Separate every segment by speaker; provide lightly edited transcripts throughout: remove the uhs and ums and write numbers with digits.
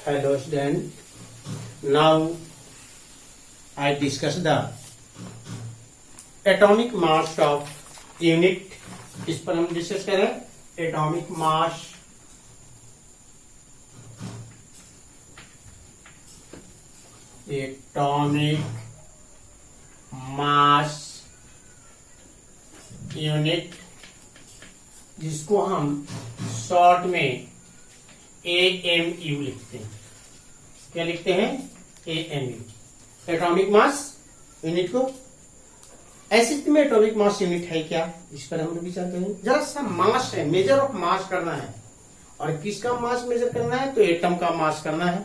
Speaker 1: Hello student. Now I discuss the atomic mass of unit. इस पर हम discuss करें एटॉमिक मास यूनिट, जिसको हम शॉर्ट में AMU लिखते हैं। क्या लिखते हैं? AMU, एटॉमिक मास यूनिट को। ऐसी स्थिति में एटॉमिक मास यूनिट है क्या, इस पर हम विचार करेंगे। जरा सा मास है, मेजर ऑफ मास करना है, और किसका मास मेजर करना है? तो एटम का मास करना है।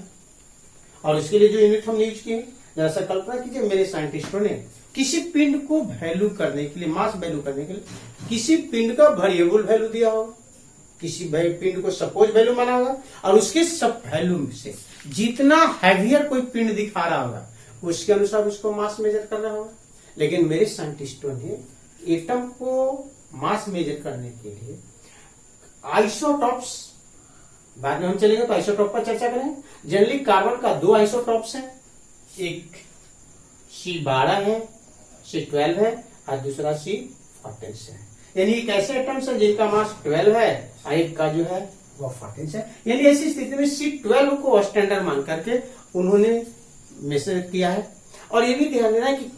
Speaker 1: और इसके लिए जो यूनिट हमने यूज किए, जरा सा कल्पना कीजिए, मेरे साइंटिस्टों ने किसी पिंड को वैल्यू करने के लिए, मास वैल्यू करने के लिए किसी पिंड का वेरिएबल वैल्यू दिया होगा, किसी पिंड को सपोज वैल्यू माना होगा, और उसके सब वैल्यू से जितना हैवियर कोई पिंड दिखा रहा होगा उसके अनुसार उसको मास मेजर कर रहा होगा। लेकिन मेरे साइंटिस्टों ने एटम को मास मेजर करने के लिए आइसोटॉप्स, बाद में हम चलेंगे तो आइसोटॉप पर चर्चा करें। जनरली कार्बन का दो आइसोटॉप्स हैं, एक C12 है, C12 है, और दूसरा C14 है। यानी एक ऐसे एटम्स है जिनका मास 12 है और एक का जो है वो 14 है। यानी ऐसी स्थिति में C12 को स्टैंडर्ड मान करके उन्होंने मेजर किया है। और ये भी ध्यान देना है कि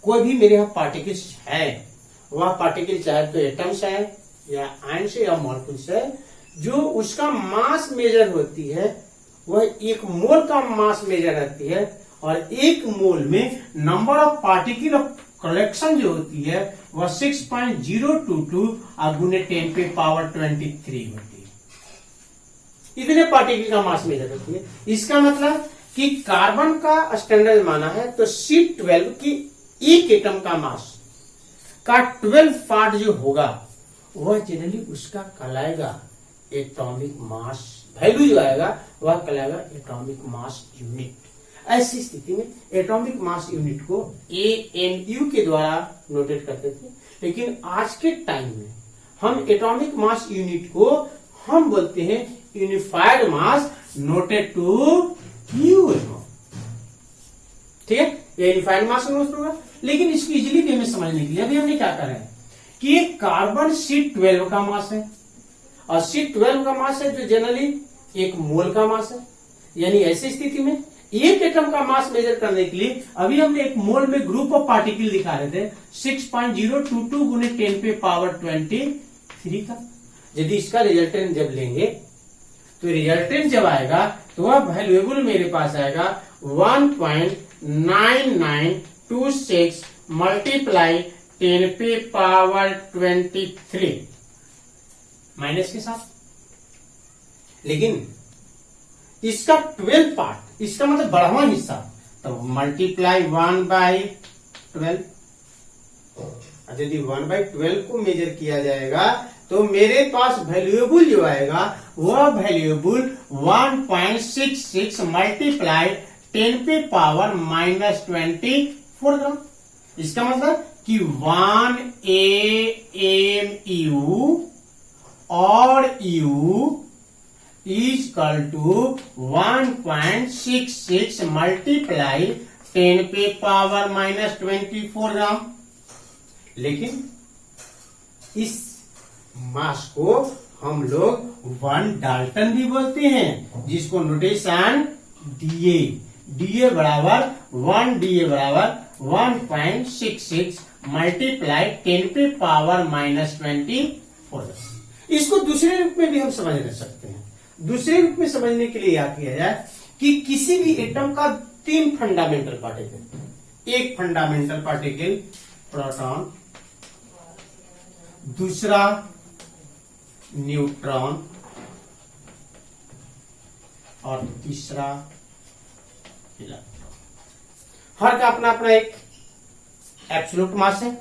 Speaker 1: कोई भी मेरे यहाँ पार्टिकल्स है, वह पार्टिकल चाहे तो एटम्स है या आयन से या मॉलिक्यूल्स है, जो उसका मास मेजर होती है वह एक मोल का मास मेजर रहती है, और एक मोल में number of particle of collection जो होती है वह 6.022 और गुने 10 पे पावर 23 होती है। इतने पार्टिकल का मास मेजर होती है। इसका मतलब कि कार्बन का स्टैंडर्ड माना है तो C12 की एक एटम का मास का 12 पार्ट जो होगा वह जनरली उसका कहलाएगा एटॉमिक मास। वैल्यू जो आएगा वह कहलाएगा एटॉमिक मास यूनिट। ऐसी स्थिति में एटॉमिक मास यूनिट को AMU के द्वारा नोटेट करते थे। लेकिन आज के टाइम में हम एटॉमिक मास यूनिट को हम बोलते हैं unified mass noted to UNO। ठीक है, ये यूनिफाइड मास नोट होगा। लेकिन इसको इजीली वे में समझने के लिए अभी हमने क्या करा है कि एक कार्बन C12 का मास है, और C12 का मास है जो जनरली एक मोल का मास है। यानी ऐसी स्थिति में एक एटम का मास मेजर करने के लिए अभी हमने एक मोल में ग्रुप ऑफ पार्टिकल दिखा रहे थे 6.022 गुने 10 पे पावर 23 का। यदि इसका रिजल्टेंट जब लेंगे तो रिजल्टेंट जब आएगा तो वह वैल्यूएबल मेरे पास आएगा 1.9926 मल्टीप्लाई 10 पे पावर 23 माइनस के साथ। लेकिन इसका 12 पार्ट, इसका मतलब बढ़ावा हिस्सा, तो मल्टीप्लाई 1/12। यदि 1/12 को मेजर किया जाएगा तो मेरे पास वैल्यूएबल जो आएगा वह वैल्यूएबल 1.66 मल्टीप्लाई 10 पे पावर -24 ग्राम। इसका मतलब कि 1 AMU और U is equal to 1.66 multiply 10 पे पावर -24 ग्राम। लेकिन इस मास को हम लोग 1 डाल्टन भी बोलते हैं, जिसको नोटेशन DA बराबर 1.66 मल्टीप्लाई 10 पे पावर -24। इसको दूसरे रूप में भी हम समझ सकते हैं। दूसरे रूप में समझने के लिए याद किया जाए कि किसी भी एटम का 3 फंडामेंटल पार्टिकल, एक फंडामेंटल पार्टिकल प्रोटॉन, दूसरा न्यूट्रॉन, और तीसरा इलेक्ट्रॉन। हर का अपना अपना एक एब्सोल्यूट मास है।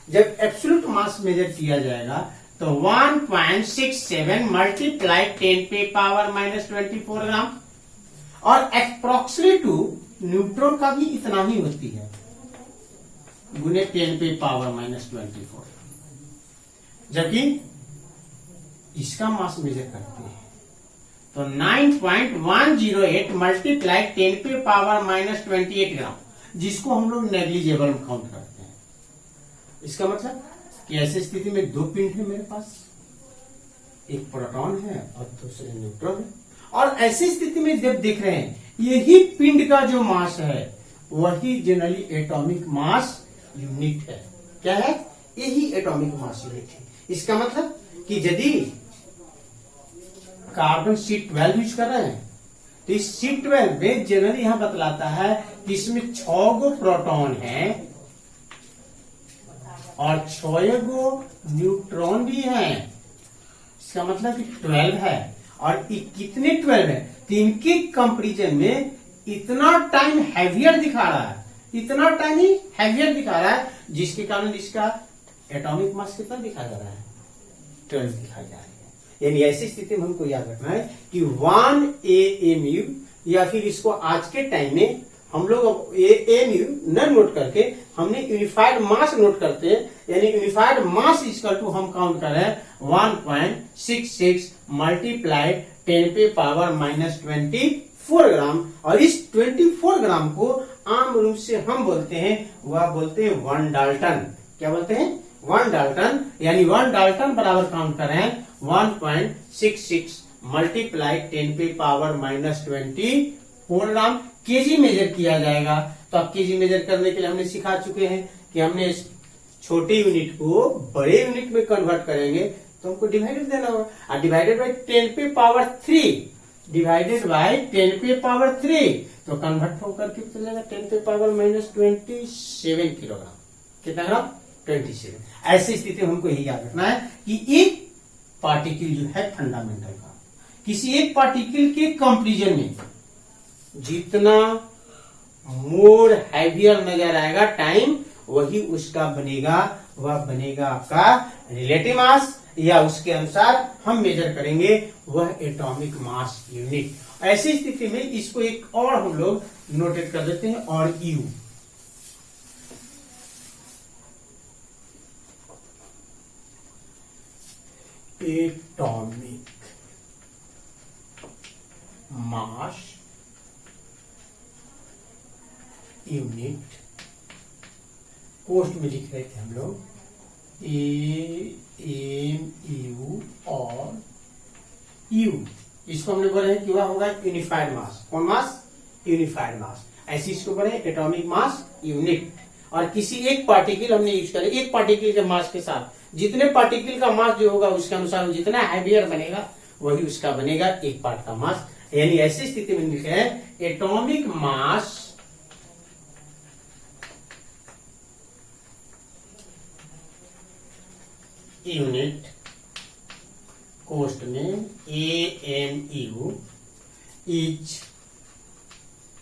Speaker 1: जब एब्सोल्यूट मास मेजर किया जाएगा तो 1.67 मल्टीप्लाई 10 पे पावर -24 ग्राम, और अप्रोक्सीमेट टू न्यूट्रॉन का भी इतना ही होती है, गुने 10 पे पावर -24। जबकि इसका मास मेजर करते हैं तो 9.108 मल्टीप्लाई 10 पे पावर माइनस 28 ग्राम, जिसको हम लोग नेग्लिजेबल काउंट करते हैं। इसका मतलब कि ऐसी स्थिति में दो पिंड है मेरे पास, एक प्रोटॉन है और दूसरे न्यूट्रॉन है, और ऐसी स्थिति में जब देख रहे हैं यही पिंड का जो मास है वही जनरली एटॉमिक मास यूनिट है। क्या है? यही एटॉमिक मास यूनिट है। इसका मतलब कि यदि कार्बन C12 यूज कर रहे हैं तो इस C12 में जनरली यहां बतलाता है कि इसमें 6 गो प्रोटॉन है और 6 गो न्यूट्रॉन भी हैं। इसका मतलब कि 12 है, और कितने 12 है? तो इनके कंपेरिजन में इतना टाइम हैवियर दिखा रहा है, इतना टाइम ही हैवियर दिखा रहा है, जिसके कारण इसका एटॉमिक मास कितना दिखा जा रहा है? 12 दिखाई जा रही है। यानी ऐसी स्थिति में हमको याद रखना है कि 1 AMU, या फिर इसको आज के टाइम में हम लोग AMU न नोट करके हमने यूनिफाइड मास नोट करते हैं। यानी यूनिफाइड मास इक्वल टू हम काउंट कर रहे हैं 1.66 मल्टीप्लाई 10 पे पावर माइनस 24 ग्राम, और इस 24 ग्राम को आम रूप से हम बोलते हैं, वह बोलते हैं 1 डाल्टन। क्या बोलते हैं? 1 डाल्टन। यानी 1 डाल्टन बराबर काउंट कर रहे हैं 1.66 मल्टीप्लाई 10 पे पावर माइनस 24 ग्राम। केजी मेजर किया जाएगा, तो अब केजी मेजर करने के लिए हमने सिखा चुके हैं कि हमने इस छोटे यूनिट को बड़े यूनिट में कन्वर्ट करेंगे तो हमको डिवाइडेड देना होगा, और डिवाइडेड बाई 10 पे पावर 3, डिवाइडेड बाई 10 पे पावर 3, तो कन्वर्ट होकर के चलेगा 10 पे पावर माइनस 27 किलोग्राम। कितना ग्राम? 27। ऐसी स्थिति में हमको यही याद रखना है कि एक पार्टिकल जो है फंडामेंटल का, किसी एक पार्टिकल के कंपेरिजन में जितना मोर हैवियर नजर आएगा टाइम, वही उसका बनेगा, वह बनेगा आपका रिलेटिव मास, या उसके अनुसार हम मेजर करेंगे वह एटॉमिक मास यूनिट। ऐसी स्थिति में इसको एक और हम लोग नोटेट कर देते हैं, और you. Atomic mass unit, post में लिख रहे थे हम लोग AMU और U। इसको हमने बोले हैं कि वह होगा यूनिफाइड मास। कौन मास? यूनिफाइड मास। ऐसे इसको बोले एटॉमिक मास यूनिट। और किसी एक पार्टिकल हमने यूज करें, एक पार्टिकल के मास के साथ जितने पार्टिकल का मास जो होगा उसके अनुसार जितना हैवियर बनेगा वही उसका बनेगा एक पार्ट का मास। यानी ऐसी स्थिति में लिखे हैं एटॉमिक मास यूनिट, कोष्ट में AMU is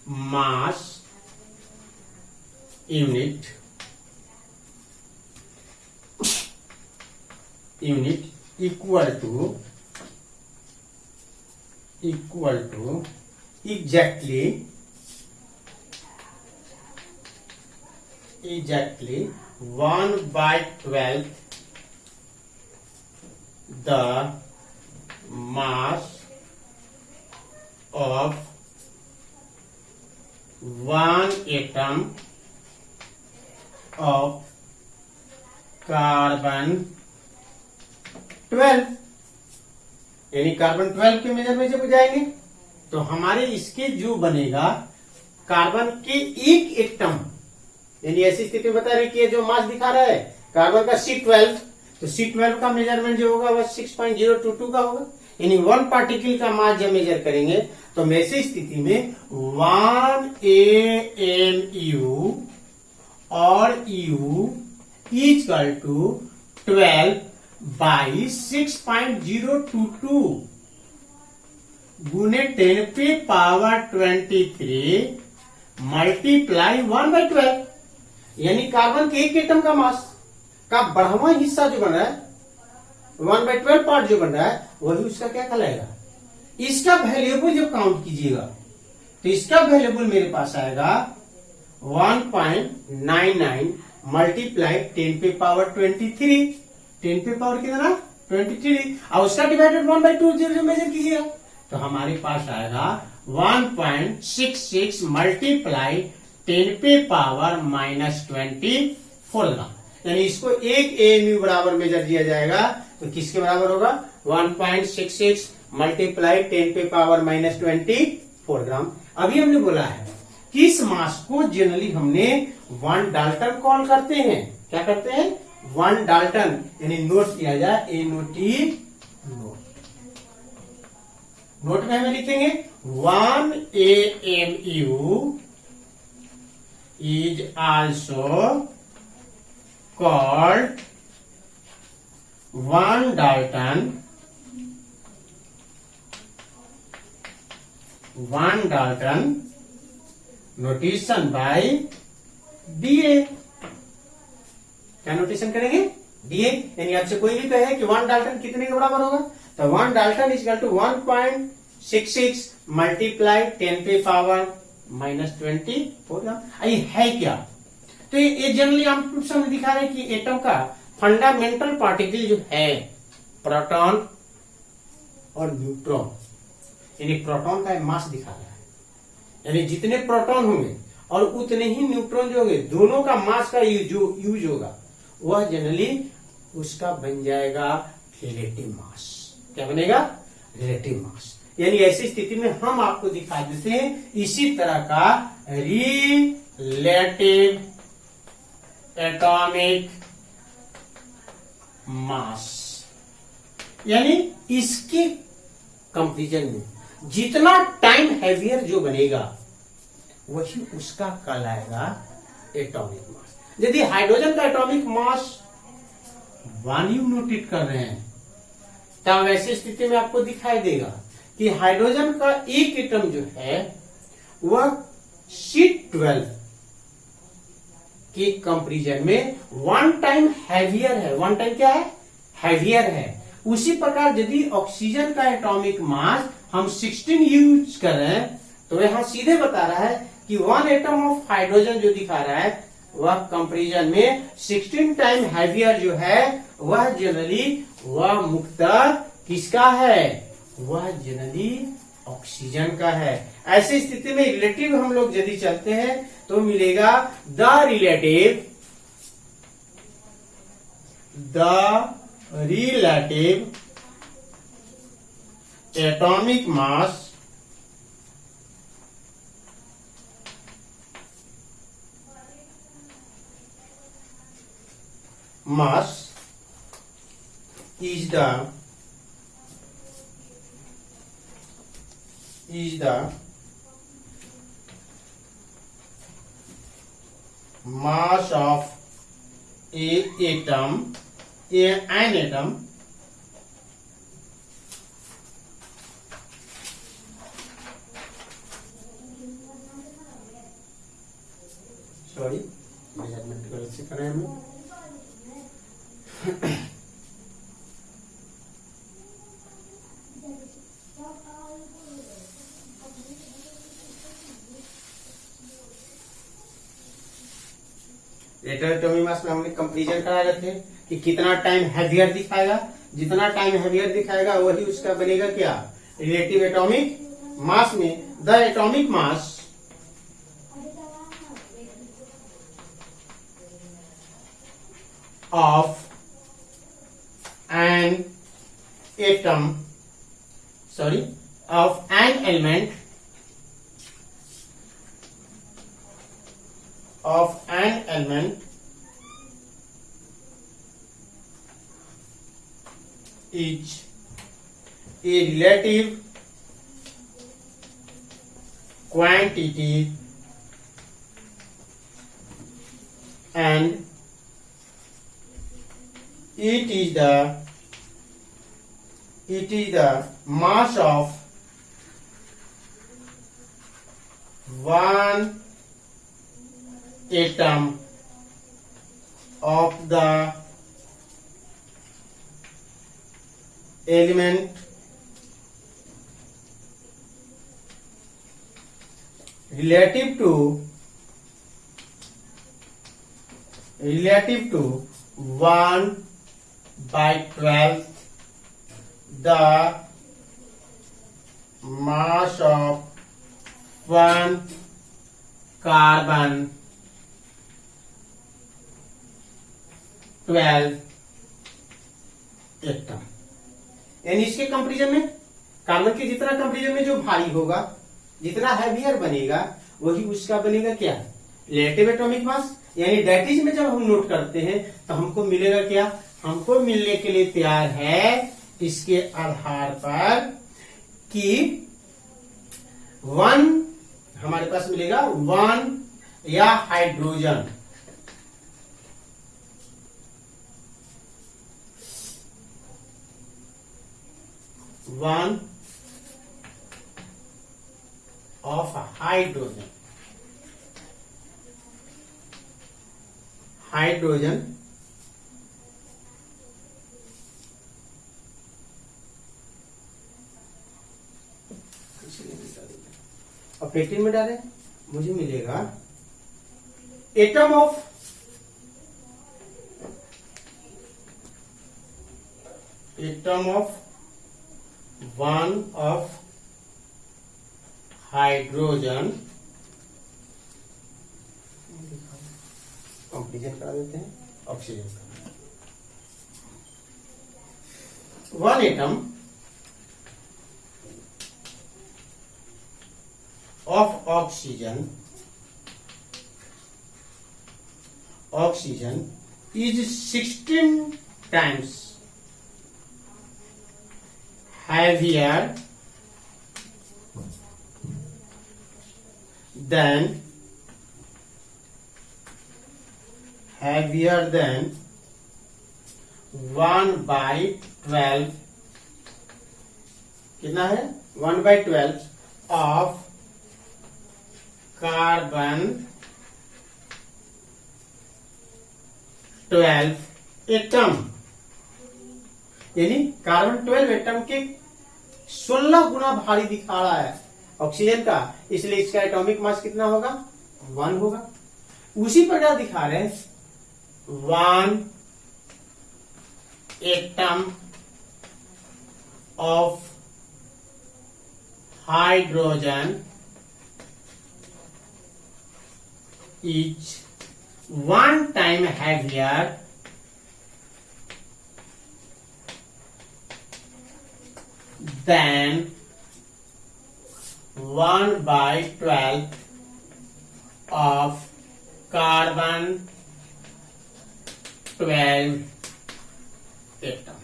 Speaker 1: mass unit equal to exactly 1/12 the mass of one atom of carbon 12। यानी कार्बन 12 के मेजर में जब जाएंगे तो हमारे इसके जो बनेगा कार्बन के एक एटम, यानी ऐसी स्थिति बता रही कि जो मास दिखा रहा है कार्बन का C12, तो C12 का मेजरमेंट जो होगा वह 6.022 का होगा। यानी 1 पार्टिकल का मास जब मेजर करेंगे तो ऐसी स्थिति में 1 AMU और U इक्वल टू 12 बाई 6.022 गुने 10 पे पावर 23 मल्टीप्लाई 1/12। यानी कार्बन के एक एटम का मास का बढ़ावा हिस्सा जो बन रहा है 1/12 पार्ट जो बन रहा है वही उसका क्या कहलाएगा? इसका वैल्यूएबल जब काउंट कीजिएगा तो इसका वैल्यूएबल मेरे पास आएगा 1.99 मल्टीप्लाई 10 पे पावर 23, 10 पे पावर कितना? 23, और उसका डिवाइडेड 1/2 जो मेजर कीजिएगा तो हमारे पास आएगा 1.66 मल्टीप्लाई 10⁻⁻24 ग्राम। यानी इसको एक एएमयू बराबर मेजर दिया जाएगा तो किसके बराबर होगा? 1.66 मल्टीप्लाई 10⁻⁻24 ग्राम। अभी हमने बोला है कि इस मास को जनरली हमने 1 डाल्टन कॉल करते हैं। क्या करते हैं? 1 डाल्टन, यानी नोट किया जाए, ए नोटी नोट में हमें लिखेंगे 1 AMU is also called 1 Dalton notation by DA। क्या नोटेशन करेंगे? DA। यानी आपसे कोई भी कहे कि 1 डाल्टन कितने के बराबर होगा, तो 1 dalton is equal to 1.66 multiply 10⁻⁻24 gram. ये है क्या? तो ये जनरली हम दिखा रहे हैं कि एटम का फंडामेंटल पार्टिकल जो है प्रोटॉन और न्यूट्रॉन, यानी प्रोटॉन का मास दिखा रहा है, यानी जितने प्रोटॉन होंगे और उतने ही न्यूट्रॉन जो होंगे, दोनों का मास का यूज होगा, वह जनरली उसका बन जाएगा रिलेटिव मास। क्या बनेगा? Relative mass. यानी ऐसी स्थिति में हम आपको दिखा देते हैं इसी तरह का रिलेटिव एटॉमिक मास, यानी इसके कंपैरिजन में जितना टाइम हैवियर जो बनेगा वही उसका कहलाएगा एटॉमिक मास। यदि हाइड्रोजन का एटॉमिक मास 1 यू नोटेट कर रहे हैं तब ऐसी स्थिति में आपको दिखाई देगा कि हाइड्रोजन का एक एटम जो है वह C12 के कंपैरिजन में 1 टाइम हैवियर है। 1 टाइम क्या है? हैवियर है। उसी प्रकार यदि ऑक्सीजन का एटॉमिक मास हम 16 यूज कर रहे हैं तो यहां सीधे बता रहा है कि 1 एटम ऑफ हाइड्रोजन जो दिखा रहा है वह कंपैरिजन में 16 टाइम हैवियर जो है वह जनरली वह मुक्तः किसका है? वह जनरली ऑक्सीजन का है। ऐसी स्थिति में रिलेटिव हम लोग यदि चलते हैं तो मिलेगा the relative atomic mass is the mass of an atom sorry measurement गलत से करें हम। एटॉमिक मास में हमने कंपैरिजन करा रहे थे कि कितना टाइम हैवियर दिखाएगा, जितना टाइम हैवियर दिखाएगा वही उसका बनेगा क्या? रिलेटिव एटॉमिक मास में the atomic mass of an element is a relative quantity and it is the mass of one atom of the element relative to 1/12 the mass of one carbon 12 atom. यानी इसके comparison में carbon के जितना comparison में जो भारी होगा, जितना हैवियर बनेगा, वही उसका बनेगा क्या, रिलेटिव एटॉमिक मास। यानी डेटिज में जब हम नोट करते हैं तो हमको मिलेगा क्या, हमको मिलने के लिए तैयार है इसके आधार पर कि 1 हमारे पास मिलेगा 1 या hydrogen, one of hydrogen, hydrogen और 15 में डालें, मुझे मिलेगा atom of one of hydrogen, comparison करा देते हैं ऑक्सीजन का, 1 atom of oxygen is 16 times heavier than 1/12, कितना है 1/12 ऑफ कार्बन 12 एटम। यानी कार्बन 12 एटम के 16 गुना भारी दिखा रहा है ऑक्सीजन का, इसलिए इसका एटॉमिक मास कितना होगा, 1 होगा। उसी प्रकार दिखा रहे हैं 1 atom of hydrogen is 1 time heavier than 1/12 of carbon 12 atom.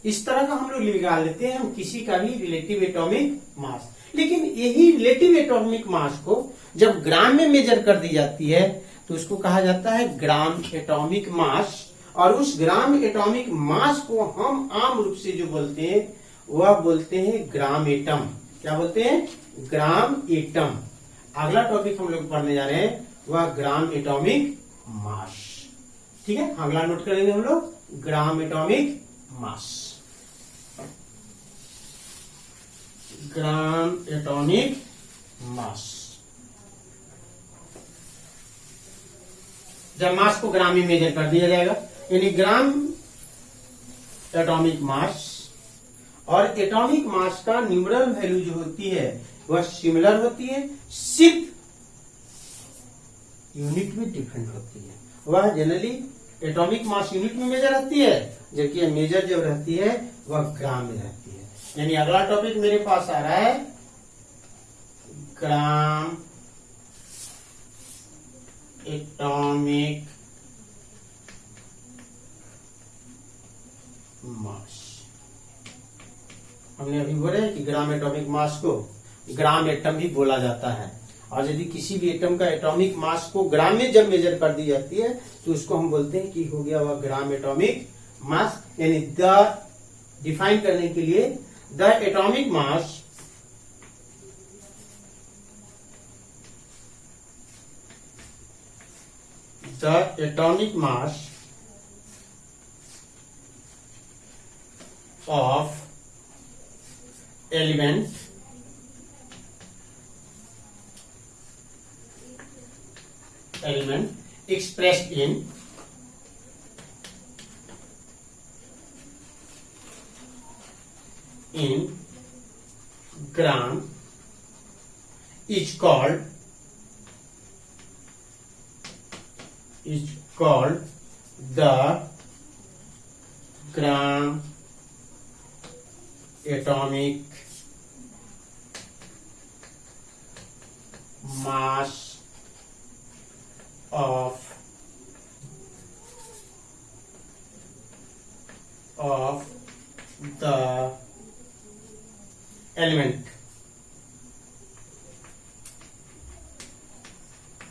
Speaker 1: इस तरह का हम लोग निकाल लेते हैं हम किसी का भी रिलेटिव एटॉमिक मास। लेकिन यही रिलेटिव एटॉमिक मास को जब ग्राम में मेजर कर दी जाती है तो उसको कहा जाता है ग्राम एटॉमिक मास। और उस ग्राम एटॉमिक मास को हम आम रूप से जो बोलते हैं वह बोलते हैं ग्राम एटम। क्या बोलते हैं, ग्राम एटम। अगला टॉपिक हम लोग पढ़ने जा रहे हैं वह ग्राम एटॉमिक मास। ठीक है, अगला नोट करेंगे हम लोग ग्राम एटॉमिक मास। ग्राम एटॉमिक मास, जब मास को ग्राम में मेजर कर दिया जाएगा, यानी ग्राम एटॉमिक मास। और एटॉमिक मास का न्यूमरल वैल्यू जो होती है वह सिमिलर होती है, सिर्फ यूनिट में डिफरेंट होती है। वह जनरली एटॉमिक मास यूनिट में मेजर रहती है, जबकि मेजर जब रहती है वह ग्राम में रहती है। यानी अगला टॉपिक मेरे पास आ रहा है ग्राम एटॉमिक मास। हमने अभी बोला है कि ग्राम एटॉमिक मास को ग्राम एटम भी बोला जाता है। और यदि किसी भी एटम का एटॉमिक मास को ग्राम में जब मेजर कर दी जाती है तो उसको हम बोलते हैं कि हो गया वह ग्राम एटॉमिक मास। यानी द डिफाइन करने के लिए the atomic mass of element expressed in gram is called the gram atomic mass of the element।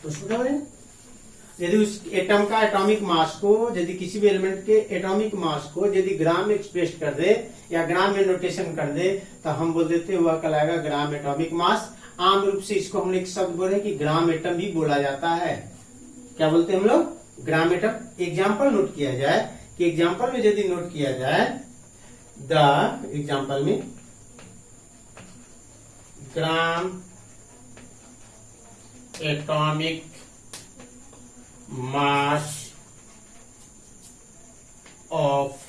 Speaker 1: तो समझा भाई, यदि उस एटम का एटॉमिक मास को, यदि किसी भी एलिमेंट के एटॉमिक मास को यदि ग्राम में एक्सप्रेस कर दे या ग्राम में नोटेशन कर दे तो हम बोल देते हैं वह कहलाएगा ग्राम एटॉमिक मास। आम रूप से इसको हम एक शब्द बोले कि ग्राम एटम भी बोला जाता है। क्या बोलते हैं हम लोग? Gram atom. एग्जाम्पल नोट किया जाए कि एग्जाम्पल में यदि नोट किया जाए द एग्जाम्पल में gram atomic mass of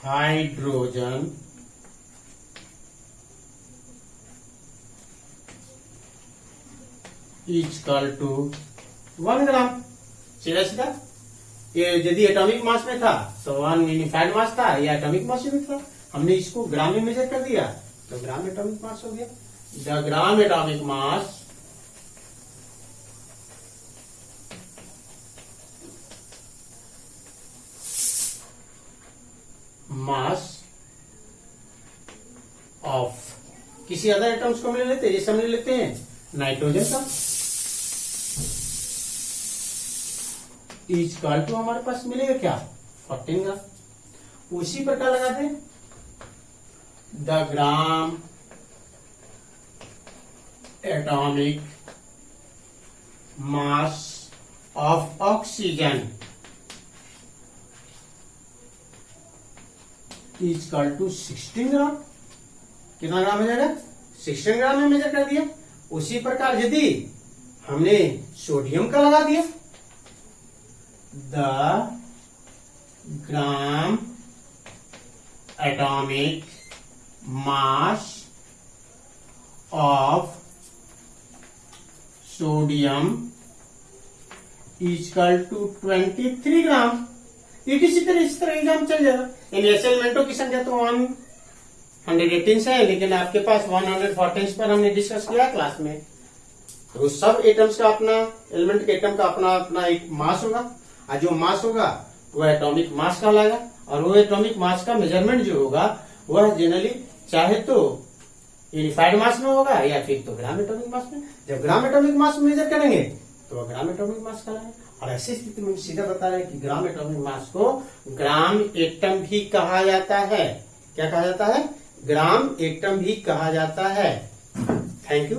Speaker 1: hydrogen is equal to 1 ग्राम। सीधा सीधा ये यदि एटॉमिक मास में था तो 1 यूनिफाइड मास था, या एटॉमिक मास में था, हमने इसको ग्राम में मेजर कर दिया तो ग्राम एटॉमिक मास हो गया। The gram atomic mass of किसी अदर एटम्स को हम ले लेते हैं, जैसे हम ले लेते हैं नाइट्रोजन का, इज इक्वल टू हमारे पास मिलेगा क्या? 14 ग्राम। उसी प्रकार लगा दें the gram atomic mass of oxygen is equal to 16 gram. कितना ग्राम हो जाएगा? 16 ग्राम में मेजर कर दिया। उसी प्रकार यदि हमने सोडियम का लगा दिया the gram atomic mass of sodium is equal to 23 gram. ये किसी तरह इस तरह एग्जाम चल जाएगा। यानी ऐसे एलिमेंटों की संख्या तो 118 है, लेकिन आपके पास 114 पर हमने डिस्कस किया क्लास में। तो सब एटम्स का अपना, एलिमेंट के एटम का अपना अपना एक मास होगा, और जो मास होगा वह एटॉमिक मास कहलाएगा। और वो एटॉमिक मास का मेजरमेंट जो होगा वह जनरली चाहे तो यूनिफाइड मास में होगा या फिर तो ग्राम एटॉमिक मास में। जब ग्राम एटॉमिक मास में मेजर करेंगे तो वह ग्राम एटॉमिक मास कहलाएगा। और ऐसी स्थिति में सीधा बता रहे हैं कि ग्राम एटॉमिक मास को ग्राम एटम भी कहा जाता है। क्या कहा जाता है? ग्राम एटम भी कहा जाता है। Thank you.